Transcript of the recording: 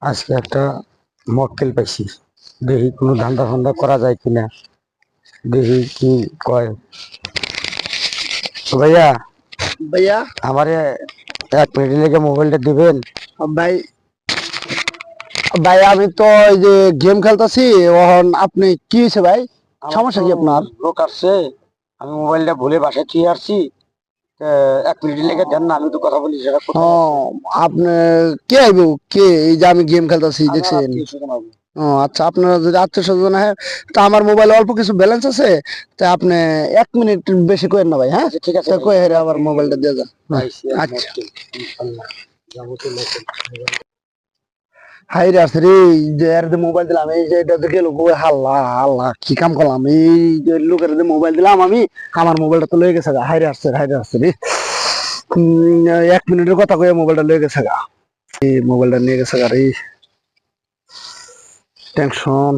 আজকে একটা মক্কেল পাইছি, দেখি কোনো ধান্দা ফান্দা করা যায় কিনা, দেখি কি কয়। তো ভাইয়া, ভাইয়া। আমারে 1 মিনিট লেগে মোবাইলটা দিবেন? ভাই ভাই আমি তো এই যে গেম খেলতেছি। এখন আপনি কি হয়েছে ভাই? আমার সমস্যা তো কি আপনার? লোক আসছে, আমি মোবাইলটা ভুলে বাসায় থুয়ে আসছি। 1 মিনিট লেগে দেন না, আমি তো কথা বলি সেটা ও, কোথায় আছে। আপনি কে আইব? কে এই যে আমি গেম খেলতেছি আমার দেখছেন? আত্মীয় স্বজন হবে। ও আচ্ছা, আপনারা যদি আত্মীয় স্বজন হয় তা আমার মোবাইলে অল্প কিছু ব্যালেন্স আছে। তা আপনি 1 মিনিট বেশি করেন না ভাই, হ্যাঁ? আচ্ছা ঠিক আছে তা ভাই, কই আমি হেরে এক আবার মিনিট মোবাইলটা দিয়ে যান। পাইছি এক আচ্ছা। মক্কেল, ইনশাল্লাহ যাবো তো লোকের। হাই রে আছে রে, এই যে এর যে মোবাইল দিলাম, এই যে এটা গেল গো, হাল্লা হাল্লা কি কাম করলাম? এই যে লোকের যে মোবাইল দিলাম আমি, আমার মোবাইলটা তো লয়ে গেছে গা। হাই রে আসছে রে। 1 মিনিটের কথা কয়ে মোবাইলটা লয়ে গেছে গা। এই মোবাইলটা নিয়ে গেছে গা রে, টেনশন।